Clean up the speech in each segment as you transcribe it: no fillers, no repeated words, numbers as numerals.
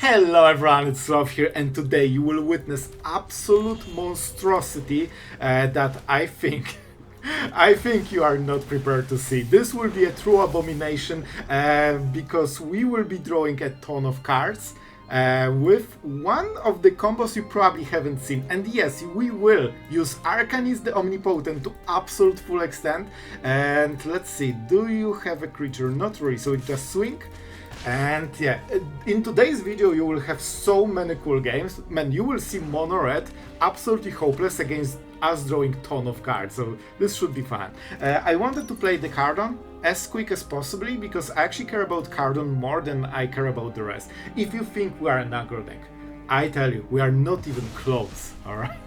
Hello everyone, it's Sloth here, and today you will witness absolute monstrosity that I think you are not prepared to see. This will be a true abomination because we will be drawing a ton of cards with one of the combos you probably haven't seen. And yes, we will use Arcanis the Omnipotent to absolute full extent. And let's see, do you have a creature? Not really, so it just swing. And yeah, in today's video you will have so many cool games. Man, you will see mono red absolutely hopeless against us drawing ton of cards, so this should be fun. I wanted to play the Cauldron as quick as possibly because I actually care about Cauldron more than I care about the rest. If you think we are an aggro deck, I tell you, we are not even close, alright?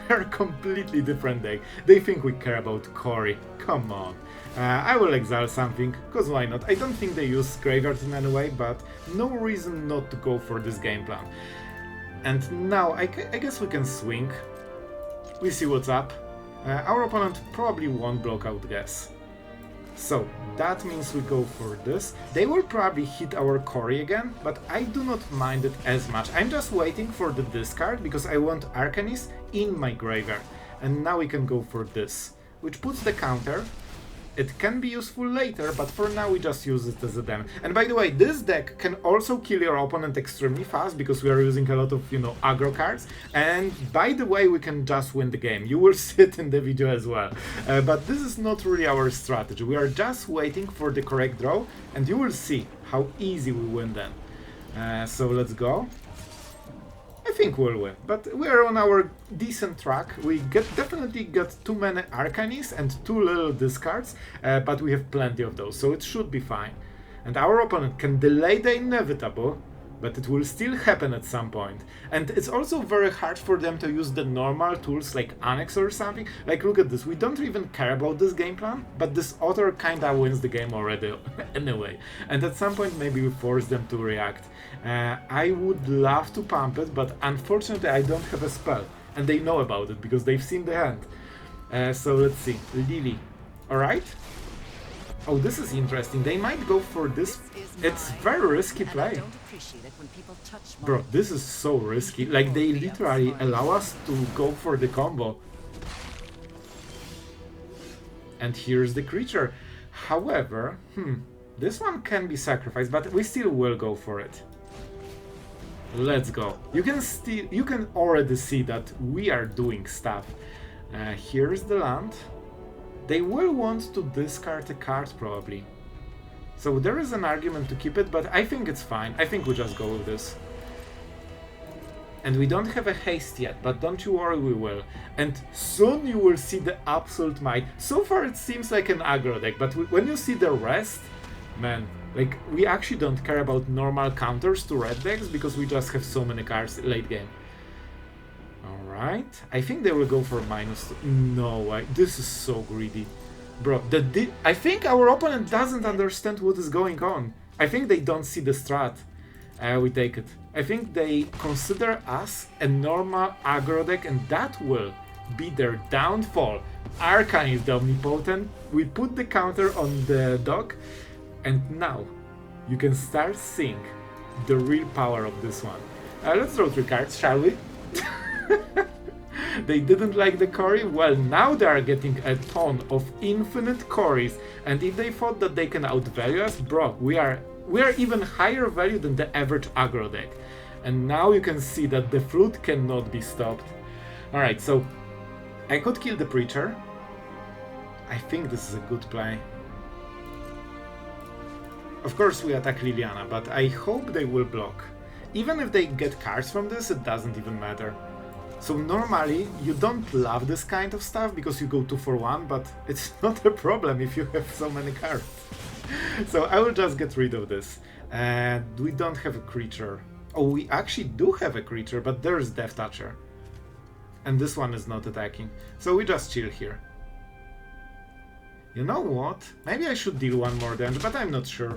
We're a completely different deck. They think we care about Cori. Come on. I will exile something, cause why not? I don't think they use graveyard in any way, but no reason not to go for this game plan. And now I guess we can swing. We see what's up. Our opponent probably won't block out guess. So that means we go for this. They will probably hit our Cori again, but I do not mind it as much. I'm just waiting for the discard because I want Arcanis in my graveyard. And now we can go for this, which puts the counter. It can be useful later, but for now we just use it as a dam. And by the way, this deck can also kill your opponent extremely fast because we are using a lot of, aggro cards. And by the way, we can just win the game. You will see it in the video as well. But this is not really our strategy. We are just waiting for the correct draw, and you will see how easy we win then. So let's go. I think we'll win, but we're on our decent track. We definitely got too many Arcanis and too little discards, but we have plenty of those, so it should be fine. And our opponent can delay the inevitable, but it will still happen at some point. And it's also very hard for them to use the normal tools like Annex or something. Like, look at this, we don't even care about this game plan, but this author kinda wins the game already anyway. And at some point maybe we force them to react. I would love to pump it, but unfortunately I don't have a spell. And they know about it because they've seen the hand. So let's see, Lily, alright? Oh, this is interesting. They might go for this. It's very risky play. Bro, this is so risky. Like, they literally allow us to go for the combo. And here's the creature. However, this one can be sacrificed, but we still will go for it. Let's go. You can already see that we are doing stuff. Here's the land. They will want to discard a card probably. So there is an argument to keep it, but I think it's fine. I think we just go with this. And we don't have a haste yet, but don't you worry, we will. And soon you will see the absolute might. So far it seems like an aggro deck, but when you see the rest, man, like, we actually don't care about normal counters to red decks because we just have so many cards late game. Alright, I think they will go for -2. No way, this is so greedy. Bro, I think our opponent doesn't understand what is going on. I think they don't see the strat. We take it. I think they consider us a normal aggro deck, and that will be their downfall. Arcanis the Omnipotent, we put the counter on the dog, and now you can start seeing the real power of this one. Let's draw 3 cards, shall we? They didn't like the Cori? Well, now they are getting a ton of infinite Coris, and if they thought that they can outvalue us, bro, we are even higher value than the average aggro deck. And now you can see that the flute cannot be stopped. Alright, so I could kill the Preacher. I think this is a good play. Of course we attack Liliana, but I hope they will block. Even if they get cards from this, it doesn't even matter. So normally you don't love this kind of stuff because you go 2 for 1, but it's not a problem if you have so many cards. So I will just get rid of this. And we don't have a creature. Oh, we actually do have a creature, but there's Death Toucher. And this one is not attacking. So we just chill here. You know what? Maybe I should deal 1 more damage, but I'm not sure.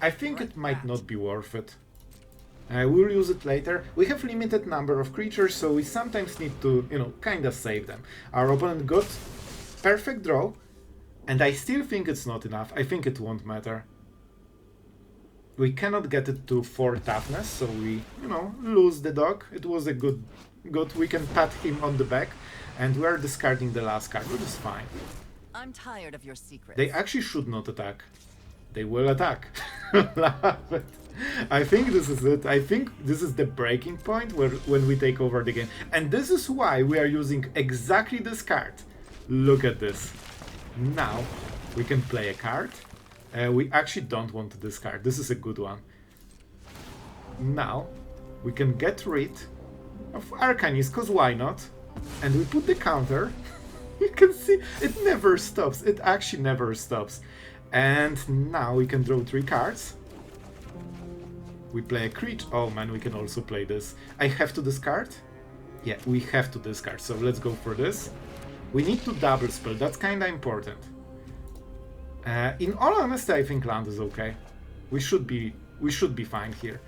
I think it might not be worth it. We'll use it later. We have limited number of creatures, so we sometimes need to, kinda save them. Our opponent got perfect draw, and I still think it's not enough. I think it won't matter. We cannot get it to 4 toughness, so we, you know, lose the dog. It was a good. We can pat him on the back, and we are discarding the last card, which is fine. I'm tired of your secrets. They actually should not attack. They will attack. Love it. I think this is it. I think this is the breaking point when we take over the game. And this is why we are using exactly this card. Look at this. Now we can play a card. We actually don't want to discard. This is a good one. Now we can get rid of Arcanis, because why not? And we put the counter. You can see it never stops. It actually never stops. And now we can draw 3 cards. We play a creature. Oh man, we can also play this. I have to discard? Yeah, we have to discard. So let's go for this. We need to double spell. That's kinda important. In all honesty, I think land is okay. We should be fine here.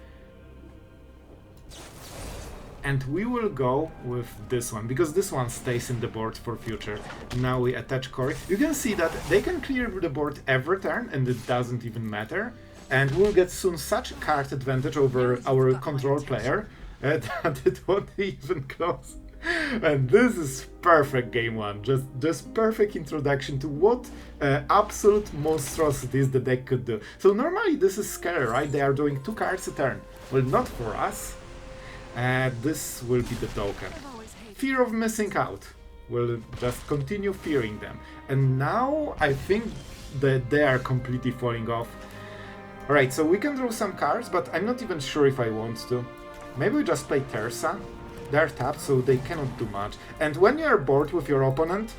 And we will go with this one, because this one stays in the board for future. Now we attach Cori. You can see that they can clear the board every turn, and it doesn't even matter. And we'll get soon such card advantage over our control player that it won't even close. And this is perfect game one. Just perfect introduction to what absolute monstrosities the deck could do. So normally this is scary, right? They are doing 2 cards a turn. Well, not for us. This will be the token. Fear of missing out. We'll just continue fearing them. And now I think that they are completely falling off. Alright, so we can draw some cards, but I'm not even sure if I want to. Maybe we just play Tersa. They're tapped, so they cannot do much. And when you're bored with your opponent,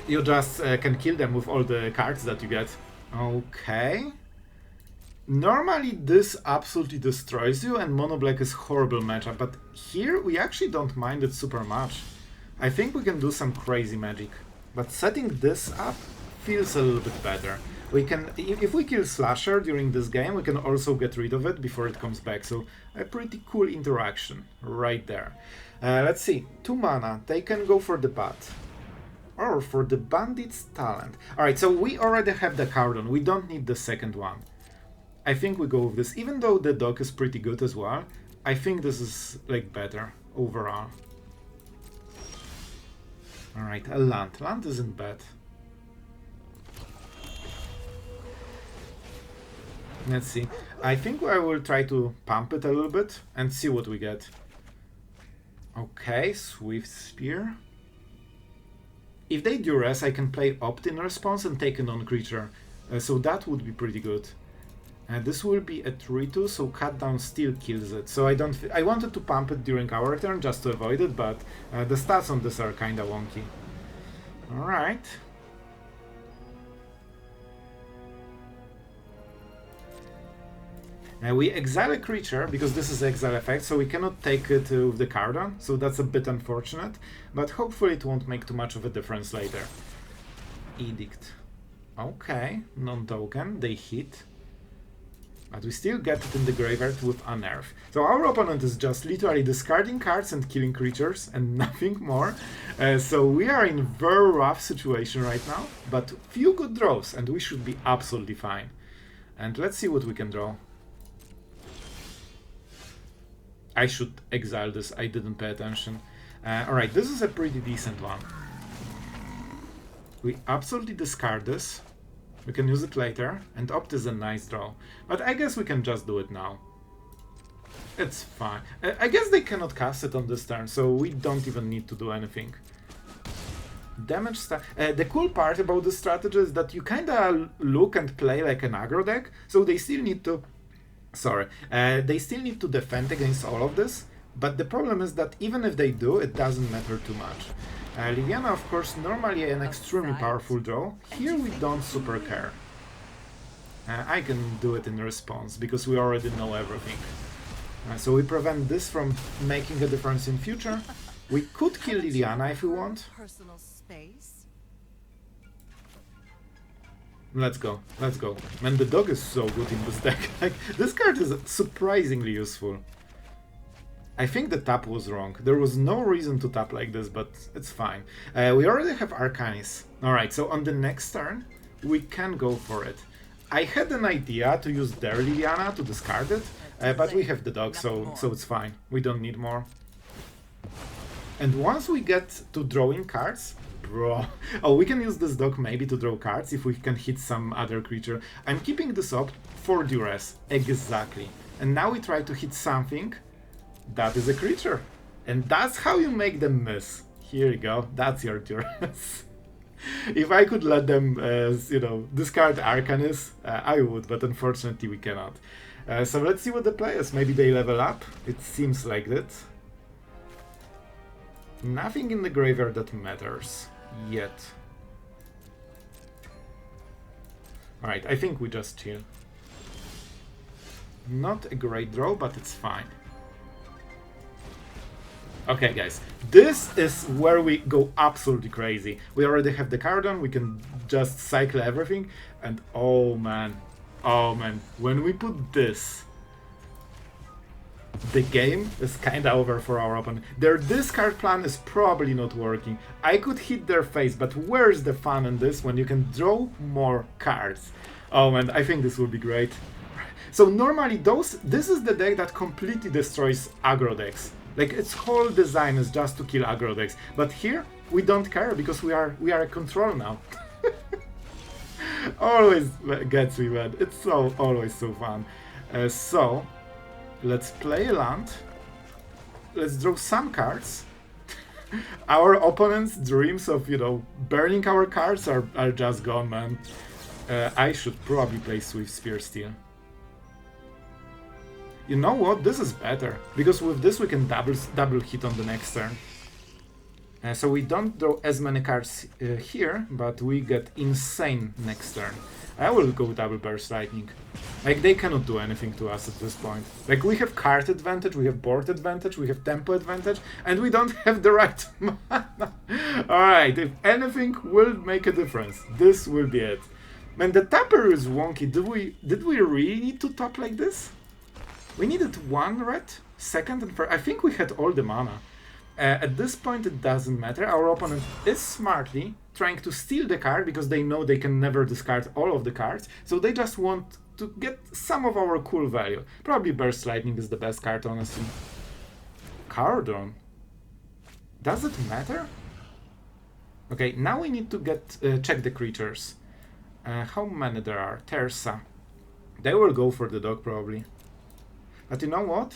you just can kill them with all the cards that you get. Okay. Normally this absolutely destroys you, and mono black is horrible matchup, but here we actually don't mind it super much. I think we can do some crazy magic, but setting this up feels a little bit better. We can, if we kill Slasher during this game, we can also get rid of it before it comes back, so a pretty cool interaction right there. Let's see, 2 mana, they can go for the bat. Or for the Bandit's Talent. Alright, so we already have the Cauldron, we don't need the second one. I think we go with this, even though the dog is pretty good as well. I think this is like better overall. Alright, a land. Land isn't bad. Let's see. I think I will try to pump it a little bit and see what we get. Okay, Swiftspear. If they duress, I can play Opt in response and take a non-creature. So that would be pretty good. This will be a 3-2, so cut down still kills it. So I wanted to pump it during our turn just to avoid it, but the stats on this are kinda wonky. Alright. We exile a creature, because this is exile effect, so we cannot take it with the Cauldron, so that's a bit unfortunate, but hopefully it won't make too much of a difference later. Edict. Okay, non-token, they hit. But we still get it in the graveyard with Unearth. So our opponent is just literally discarding cards and killing creatures and nothing more. So we are in a very rough situation right now, but few good draws and we should be absolutely fine. And let's see what we can draw. I should exile this, I didn't pay attention. Alright, this is a pretty decent one. We absolutely discard this. We can use it later, and Opt is a nice draw. But I guess we can just do it now. It's fine. I guess they cannot cast it on this turn, so we don't even need to do anything. Damage the cool part about this strategy is that you kinda look and play like an aggro deck, so they still need to... they still need to defend against all of this, but the problem is that even if they do, it doesn't matter too much. Liliana, of course, normally an extremely powerful draw. Here we don't super care. I can do it in response, because we already know everything. So we prevent this from making a difference in future. We could kill Liliana if we want. Let's go, let's go. Man, the dog is so good in this deck. Like, this card is surprisingly useful. I think the tap was wrong. There was no reason to tap like this, but it's fine. We already have Arcanis. Alright, so on the next turn, we can go for it. I had an idea to use their Liliana to discard it, but we have the dog, so it's fine. We don't need more. And once we get to drawing cards, bro... Oh, we can use this dog maybe to draw cards if we can hit some other creature. I'm keeping this up for duress, exactly. And now we try to hit something that is a creature. And that's how you make them miss. Here you go, that's your duress. If I could let them, you know, discard Arcanis, I would, but unfortunately we cannot. So let's see what the play is. Maybe they level up. It seems like that. Nothing in the graveyard that matters yet. Alright, I think we just chill. Not a great draw, but it's fine. Okay, guys, this is where we go absolutely crazy. We already have the Cauldron, we can just cycle everything, and oh man, when we put this, the game is kinda over for our opponent. Their discard plan is probably not working. I could hit their face, but where's the fun in this when you can draw more cards? Oh man, I think this will be great. So normally this is the deck that completely destroys aggro decks. Like, its whole design is just to kill aggro decks. But here, we don't care because we are in control now. Always gets me mad. It's always so fun. So, let's play a land. Let's draw some cards. Our opponent's dreams of, you know, burning our cards are just gone, man. I should probably play Swiftspear still. You know what? This is better, because with this we can double hit on the next turn. So we don't draw as many cards here, but we get insane next turn. I will go double burst lightning. Like, they cannot do anything to us at this point. Like, we have card advantage, we have board advantage, we have tempo advantage, and we don't have the right mana. Alright, if anything will make a difference, this will be it. Man, the tapper is wonky. Did we really need to top like this? We needed one red, second and third. I think we had all the mana. At this point it doesn't matter. Our opponent is smartly trying to steal the card because they know they can never discard all of the cards. So they just want to get some of our cool value. Probably Burst Lightning is the best card, honestly. Cauldron. Does it matter? Okay, now we need to get check the creatures. How many there are? Tersa. They will go for the dog probably. But you know what?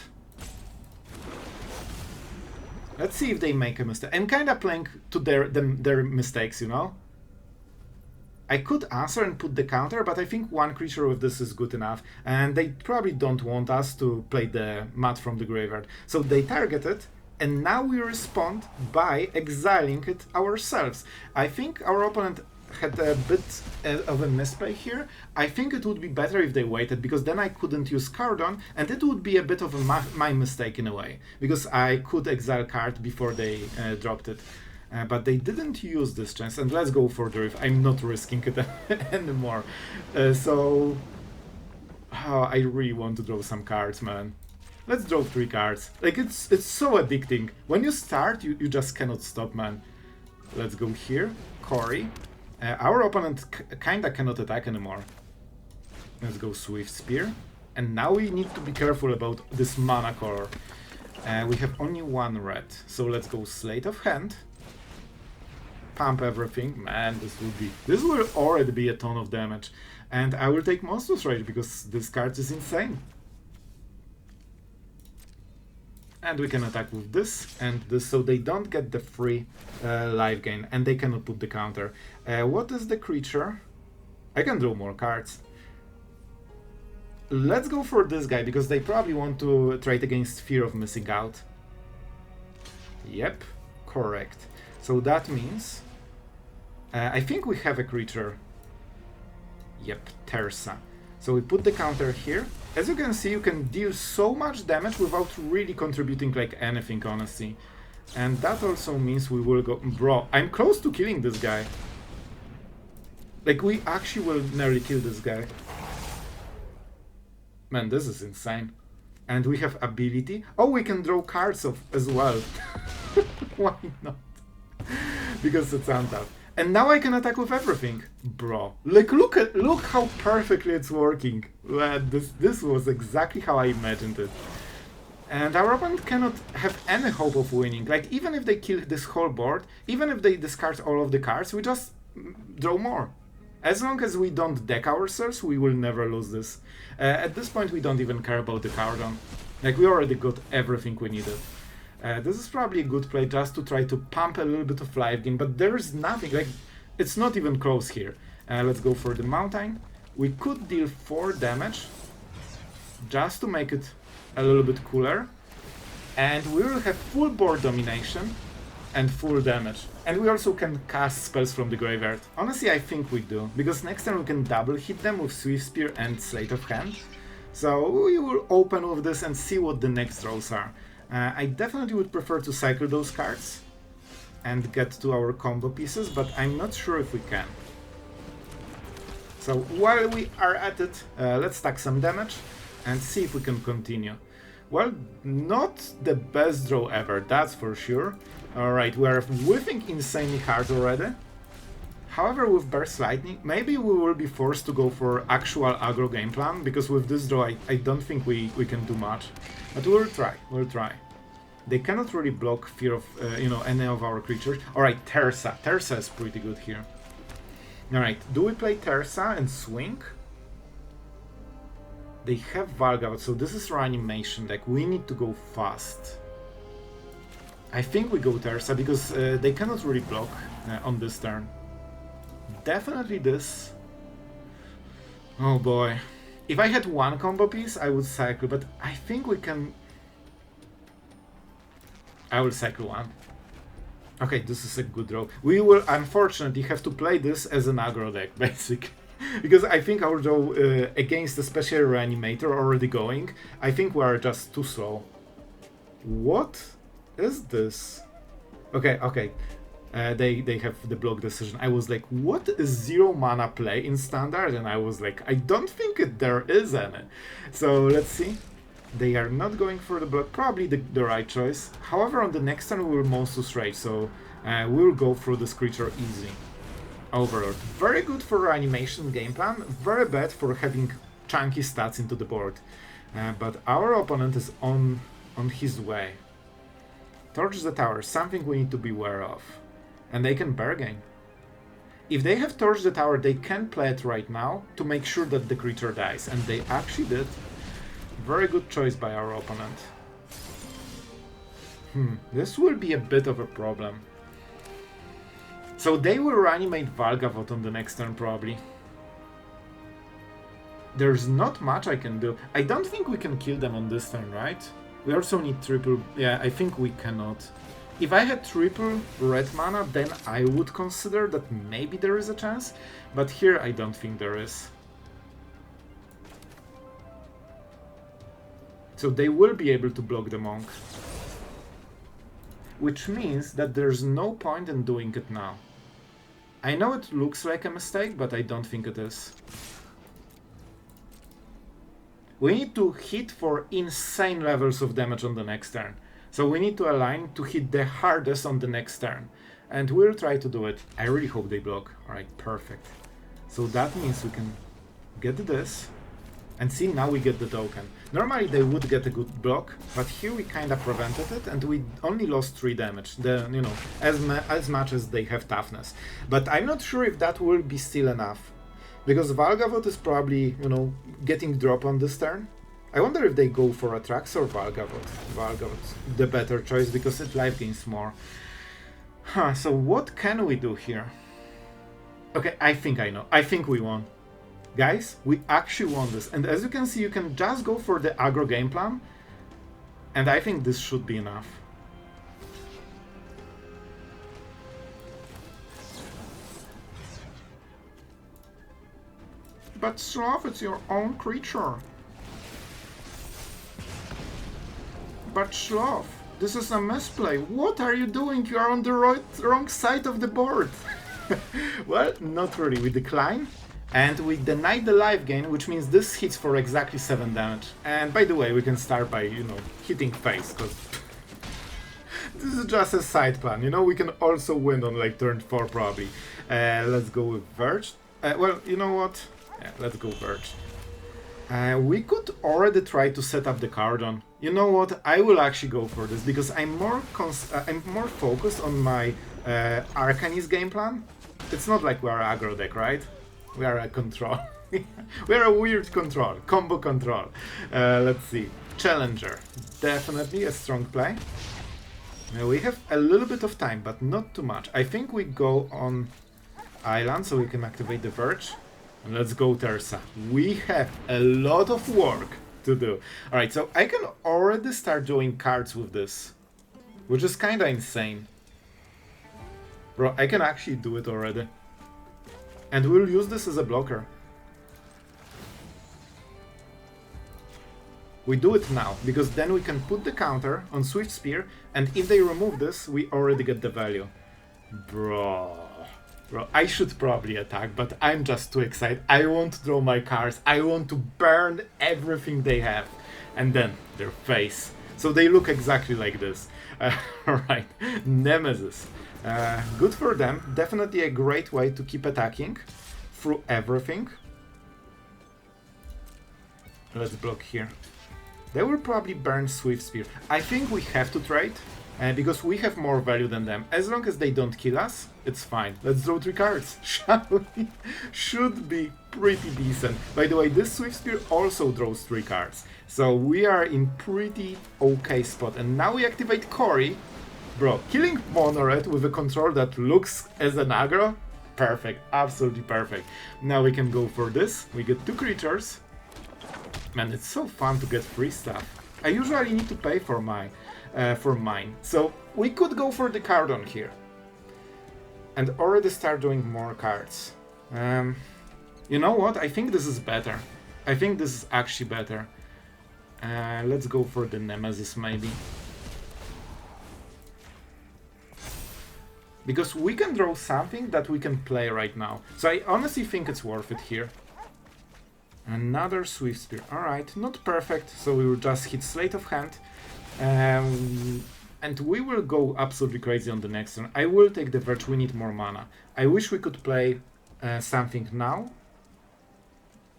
Let's see if they make a mistake. I'm kinda playing to their mistakes, you know? I could answer and put the counter, but I think one creature with this is good enough. And they probably don't want us to play the Mutt from the graveyard. So they target it, and now we respond by exiling it ourselves. I think our opponent had a bit of a misplay here. I think it would be better if they waited, because then I couldn't use Cauldron, and it would be a bit of my mistake in a way, because I could exile card before they dropped it. But they didn't use this chance, and let's go for the Reef. I'm not risking it anymore. So I really want to draw some cards, man. Let's draw 3 cards. Like, it's so addicting. When you start, you just cannot stop, man. Let's go here. Cori. Our opponent kinda cannot attack anymore. Let's go Swiftspear. And now we need to be careful about this mana color. We have only one red, so let's go Sleight of Hand. Pump everything. Man, this will already be a ton of damage. And I will take Monstrous Rage because this card is insane. And we can attack with this and this, so they don't get the free life gain, and they cannot put the counter. What is the creature? I can draw more cards. Let's go for this guy, because they probably want to trade against Fear of Missing Out. Yep, correct. So that means... I think we have a creature. Yep, Tersa. So we put the counter here. As you can see, you can deal so much damage without really contributing like anything, honestly. And that also means we will go... Bro, I'm close to killing this guy. Like, we actually will nearly kill this guy. Man, this is insane. And we have ability. Oh, we can draw cards as well. Why not? Because it's untapped. And now I can attack with everything. Bro, like look how perfectly it's working. This was exactly how I imagined it. And our opponent cannot have any hope of winning. Like, even if they kill this whole board, even if they discard all of the cards, we just draw more. As long as we don't deck ourselves, we will never lose this. At this point, we don't even care about the Cauldron. Like, we already got everything we needed. This is probably a good play just to try to pump a little bit of life gain, but there's nothing. Like, it's not even close here. Let's go for the Mountain. We could deal 4 damage just to make it a little bit cooler, and we will have full board domination and full damage. And we also can cast spells from the graveyard. Honestly, I think we do, because next time we can double hit them with Swiftspear and Sleight of Hand. So we will open with this and see what the next draws are. I definitely would prefer to cycle those cards and get to our combo pieces, but I'm not sure if we can. So while we are at it, let's stack some damage and see if we can continue. Well, not the best draw ever, that's for sure. Alright, we are whiffing insanely hard already. However, with Burst Lightning, maybe we will be forced to go for actual aggro game plan, because with this draw I don't think we can do much. But we'll try. They cannot really block Fear of, any of our creatures. Alright, Tersa. Tersa is pretty good here. Alright, do we play Tersa and swing? They have Valgavoth, so this is Reanimation deck. We need to go fast. I think we go Tersa because they cannot really block on this turn. Definitely this. Oh boy. If I had one combo piece, I would cycle, but I think we can... I will cycle one. Okay, this is a good draw. We will unfortunately have to play this as an aggro deck, basically. Because I think our draw against the Special Reanimator already going. I think we are just too slow. What is this? Okay. They have the block decision. I was like, what is 0 mana play in Standard? And I was like, I don't think there is any. So let's see. They are not going for the block, probably the right choice. However, on the next turn we will Monstrous Rage, so we will go through this creature easy. Overlord. Very good for Reanimation game plan, very bad for having chunky stats into the board. But our opponent is on his way. Torch the Tower, something we need to be aware of. And they can bargain. If they have Torch the Tower, they can play it right now to make sure that the creature dies. And they actually did. Very good choice by our opponent. This will be a bit of a problem. So they will reanimate Valgavoth on the next turn, probably. There's not much I can do. I don't think we can kill them on this turn, right? We also need triple... Yeah, I think we cannot. If I had triple red mana, then I would consider that maybe there is a chance. But here I don't think there is. So they will be able to block the Monk. Which means that there's no point in doing it now. I know it looks like a mistake, but I don't think it is. We need to hit for insane levels of damage on the next turn. So we need to align to hit the hardest on the next turn. And we'll try to do it. I really hope they block. Alright, perfect. So that means we can get this. And see, now we get the token. Normally they would get a good block, but here we kinda prevented it, and we only lost 3 damage. As much as they have toughness. But I'm not sure if that will be still enough. Because Valgavoth is probably, getting drop on this turn. I wonder if they go for Atrax or Valgavoth. Valgavoth, the better choice, because it life gains more. So what can we do here? Okay, I think I know. I think we won. Guys, we actually won this, and as you can see, you can just go for the aggro game plan, and I think this should be enough. But Sloth, it's your own creature. But Sloth, this is a misplay. What are you doing? You are on the wrong side of the board. Well, not really. We decline. And we deny the life gain, which means this hits for exactly 7 damage. And by the way, we can start by, hitting face, This is just a side plan, you know, we can also win on like turn 4 probably. Let's go with Verge. Well, you know what? Yeah, let's go Verge. We could already try to set up the Cauldron. You know what? I will actually go for this because I'm more focused on my Arcanis game plan. It's not like we are aggro deck, right? We are a control. We are a weird control, combo control. Let's see. Challenger, definitely a strong play. We have a little bit of time, but not too much. I think we go on Island so we can activate the Verge. And let's go Tersa. We have a lot of work to do. Alright, so I can already start drawing cards with this, which is kinda insane. Bro, I can actually do it already. And we'll use this as a blocker. We do it now, because then we can put the counter on Swiftspear, and if they remove this, we already get the value. Bro, I should probably attack, but I'm just too excited. I want to draw my cards, I want to burn everything they have. And then, their face. So they look exactly like this. Alright, Nemesis. Good for them, definitely a great way to keep attacking through everything. Let's block here. They will probably burn Swiftspear. I think we have to trade, because we have more value than them. As long as they don't kill us, it's fine. Let's draw 3 cards, shall we? Should be pretty decent. By the way, this Swiftspear also draws 3 cards. So we are in pretty okay spot. And now we activate Cori. Bro, killing Monored with a control that looks as an aggro? Perfect, absolutely perfect. Now we can go for this. We get 2 creatures. Man, it's so fun to get free stuff. I usually need to pay for mine. So we could go for the Cauldron here. And already start doing more cards. You know what? I think this is better. I think this is actually better. Let's go for the Nemesis maybe. Because we can draw something that we can play right now. So I honestly think it's worth it here. Another Swiftspear. Alright, not perfect, so we will just hit Sleight of Hand. And we will go absolutely crazy on the next turn. I will take the Verge, we need more mana. I wish we could play something now.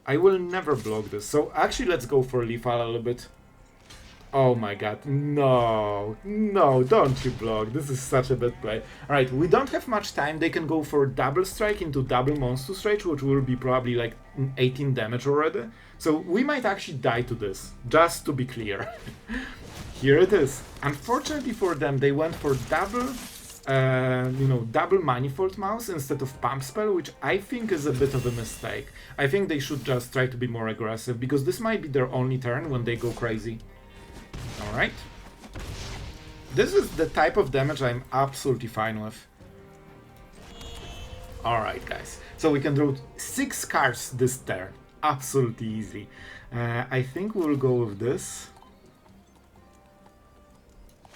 I will never block this, so actually let's go for Lethal a little bit. Oh my god, no, don't you block, this is such a bad play. Alright, we don't have much time, they can go for double strike into double Monstrous Rage, which will be probably like 18 damage already. So we might actually die to this, just to be clear. Here it is. Unfortunately for them, they went for double, double Manifold Mouse instead of Pump Spell, which I think is a bit of a mistake. I think they should just try to be more aggressive, because this might be their only turn when they go crazy. Alright. This is the type of damage I'm absolutely fine with. Alright, guys. So we can draw 6 cards this turn. Absolutely easy. I think we'll go with this.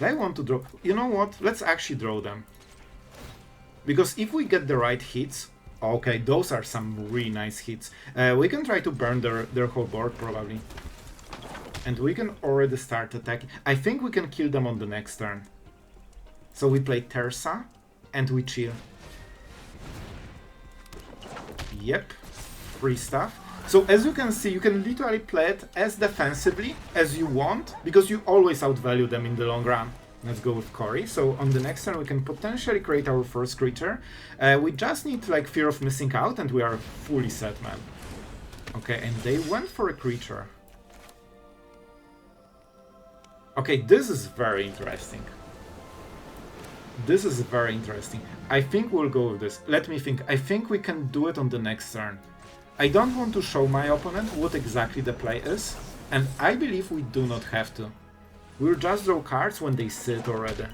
I want to draw... You know what? Let's actually draw them. Because if we get the right hits... Okay, those are some really nice hits. We can try to burn their whole board, probably. And we can already start attacking. I think we can kill them on the next turn. So we play Tersa, and we chill. Yep, free stuff. So as you can see, you can literally play it as defensively as you want, because you always outvalue them in the long run. Let's go with Cori. So on the next turn we can potentially create our first creature. We just need like Fear of Missing Out and we are fully set, man. Okay, and they went for a creature. Okay, this is very interesting. This is very interesting. I think we'll go with this. Let me think. I think we can do it on the next turn. I don't want to show my opponent what exactly the play is, and I believe we do not have to. We'll just draw cards when they sit already.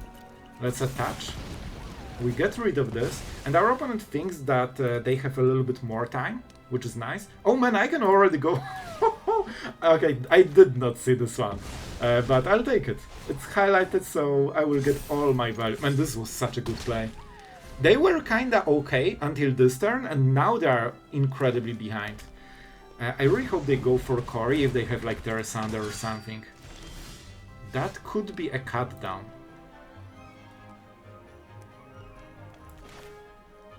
Let's attach. We get rid of this, and our opponent thinks that they have a little bit more time, which is nice. Oh man, I can already go. Okay, I did not see this one, but I'll take it. It's highlighted, so I will get all my value. Man, this was such a good play. They were kinda okay until this turn, and now they are incredibly behind. I really hope they go for Cori if they have like Tersa or something. That could be a cut down.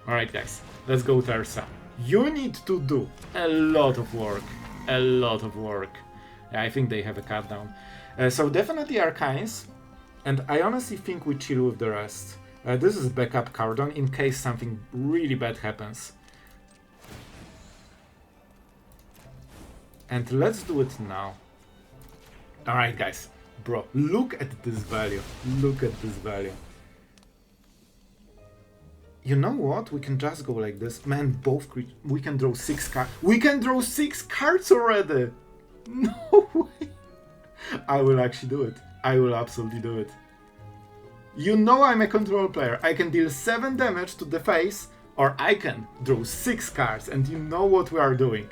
Alright guys, let's go Tersa. You need to do a lot of work. A lot of work. Yeah, I think they have a cut down. So definitely Arcanis. And I honestly think we chill with the rest. This is backup Cauldron in case something really bad happens. And let's do it now. Alright guys. Bro, look at this value. Look at this value. You know what? We can just go like this. Man, both we can draw 6 cards. We can draw 6 cards already! No way! I will actually do it. I will absolutely do it. You know I'm a control player. I can deal 7 damage to the face, or I can draw 6 cards, and you know what we are doing.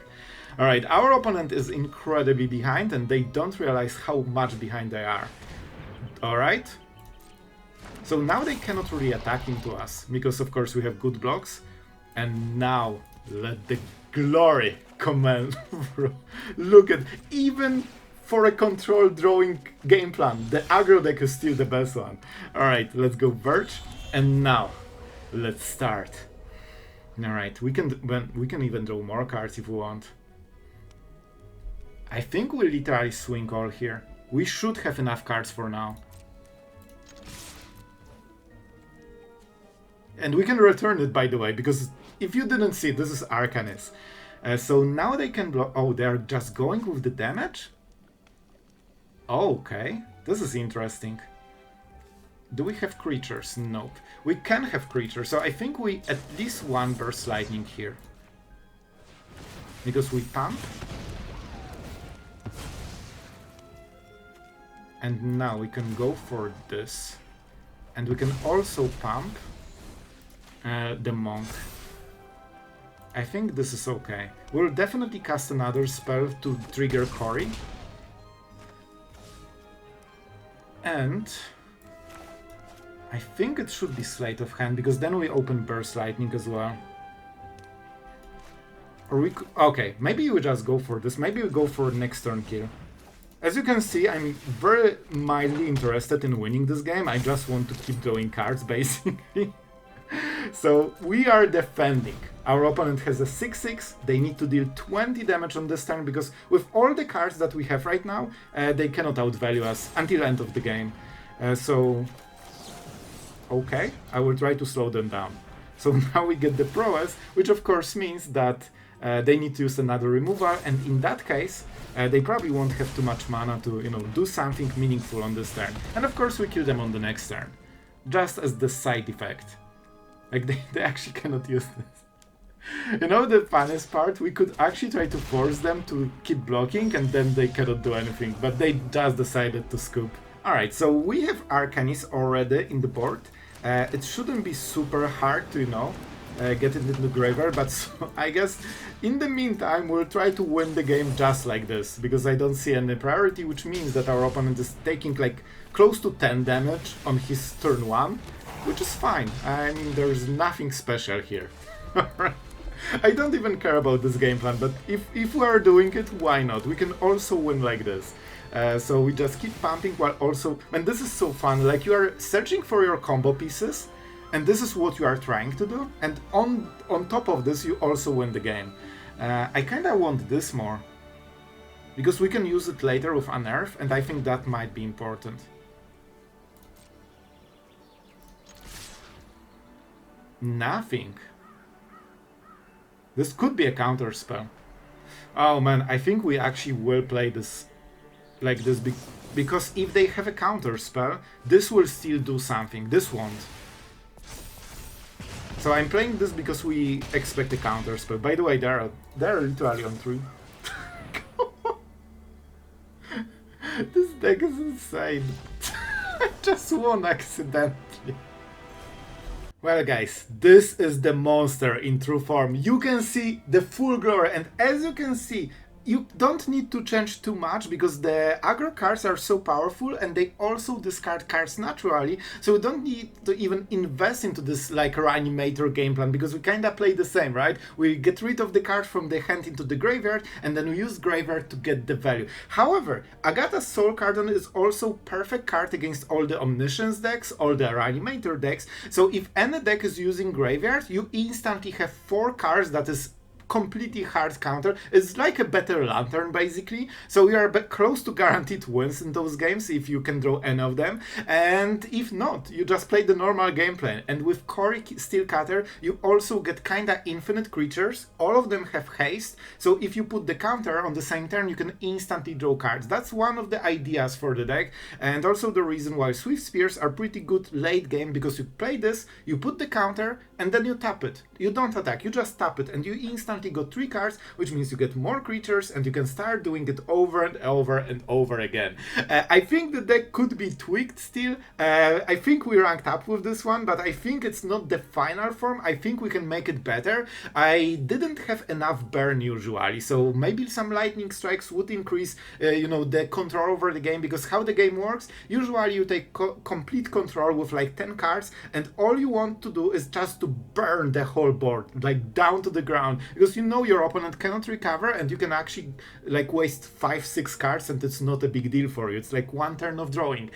Alright, our opponent is incredibly behind, and they don't realize how much behind they are. Alright? So now they cannot really attack into us, because of course we have good blocks. And now, let the glory command. Look at, even for a control drawing game plan, the aggro deck is still the best one. Alright, let's go Verge, and now, let's start. Alright, we can even draw more cards if we want. I think we'll literally swing all here. We should have enough cards for now. And we can return it, by the way, because if you didn't see, this is Arcanis. So now they can block. Oh, they're just going with the damage? Oh, okay, this is interesting. Do we have creatures? Nope. We can have creatures, so I think we at least one Burst Lightning here. Because we pump. And now we can go for this. And we can also pump the Monk. I think this is okay. We'll definitely cast another spell to trigger Cori. And I think it should be Sleight of Hand, because then we open Burst Lightning as well. Or we could, okay, maybe we just go for this. Maybe we go for next turn kill. As you can see, I'm very mildly interested in winning this game. I just want to keep drawing cards, basically. So we are defending. Our opponent has a 6/6. They need to deal 20 damage on this turn, because with all the cards that we have right now, they cannot outvalue us until end of the game. So, okay, I will try to slow them down. So now we get the prowess, which of course means that they need to use another removal, and in that case, they probably won't have too much mana to, you know, do something meaningful on this turn. And of course we kill them on the next turn, just as the side effect. Like, they actually cannot use this. You know the funniest part? We could actually try to force them to keep blocking, and then they cannot do anything, but they just decided to scoop. Alright, so we have Arcanis already in the board. It shouldn't be super hard to, you know, get it into the graveyard, but so, I guess in the meantime we'll try to win the game just like this, because I don't see any priority, which means that our opponent is taking like close to 10 damage on his turn 1, which is fine. I mean, there's nothing special here. I don't even care about this game plan, but if we are doing it, why not? We can also win like this. So we just keep pumping while also... And this is so fun, like you are searching for your combo pieces, and this is what you are trying to do, and on top of this you also win the game. I kinda want this more, because we can use it later with Unearth, and I think that might be important. Nothing. This could be a counter spell. Oh man, I think we actually will play this like this, because if they have a counter spell, this will still do something, this won't. So I'm playing this because we expect a counter spell. By the way, they're literally on 3. This deck is insane. I just won accidentally. Well guys, this is the monster in true form. You can see the full glory, and as you can see, you don't need to change too much because the aggro cards are so powerful and they also discard cards naturally, so we don't need to even invest into this like reanimator game plan because we kinda play the same, right? We get rid of the card from the hand into the graveyard and then we use graveyard to get the value. However, Agatha's Soul Cardon is also perfect card against all the Omniscience decks, all the reanimator decks, so if any deck is using graveyard, you instantly have 4 cards that is completely hard counter. It's like a better Lantern basically, so we are close to guaranteed wins in those games if you can draw any of them, and if not, you just play the normal game plan. And with Cori-Steel Cutter you also get kinda infinite creatures, all of them have haste, so if you put the counter on the same turn you can instantly draw cards. That's one of the ideas for the deck, and also the reason why Swiftspears are pretty good late game, because you play this, you put the counter and then you tap it. You don't attack, you just tap it and you instantly got 3 cards, which means you get more creatures and you can start doing it over and over and over again. I think the deck could be tweaked still. I think we ranked up with this one, but I think it's not the final form. I think we can make it better. I didn't have enough burn usually, so maybe some lightning strikes would increase you know, the control over the game, because how the game works, usually you take complete control with like 10 cards and all you want to do is just to burn the whole board like down to the ground, because you know your opponent cannot recover and you can actually like waste 5-6 cards and it's not a big deal for you. It's like 1 turn of drawing.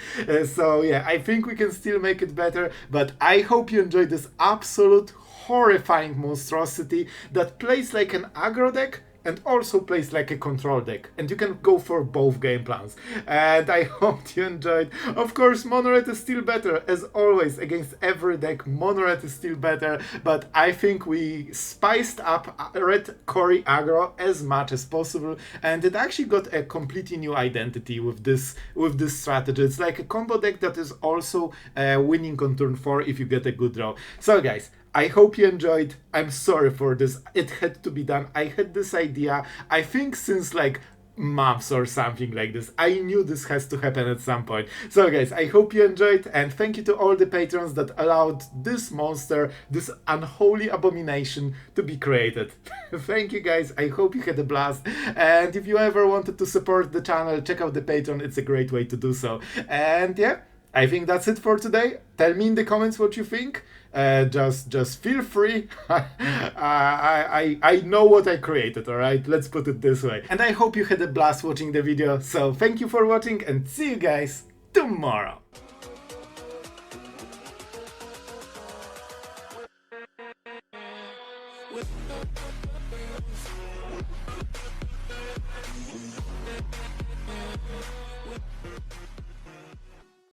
So yeah, I think we can still make it better, but I hope you enjoyed this absolute horrifying monstrosity that plays like an aggro deck and also plays like a control deck, and you can go for both game plans. And I hope you enjoyed. Of course, Mono Red is still better, as always, against every deck. Mono Red is still better, but I think we spiced up Red Cori aggro as much as possible, and it actually got a completely new identity with this strategy. It's like a combo deck that is also winning on turn 4 if you get a good draw. So guys, I hope you enjoyed. I'm sorry for this. It had to be done. I had this idea, I think since like months or something like this. I knew this has to happen at some point. So guys, I hope you enjoyed, and thank you to all the patrons that allowed this monster, this unholy abomination, to be created. Thank you guys, I hope you had a blast, and if you ever wanted to support the channel, check out the Patreon, it's a great way to do so. And yeah, I think that's it for today. Tell me in the comments what you think. Just feel free. I know what I created, alright? Let's put it this way. And I hope you had a blast watching the video. So thank you for watching and see you guys tomorrow. With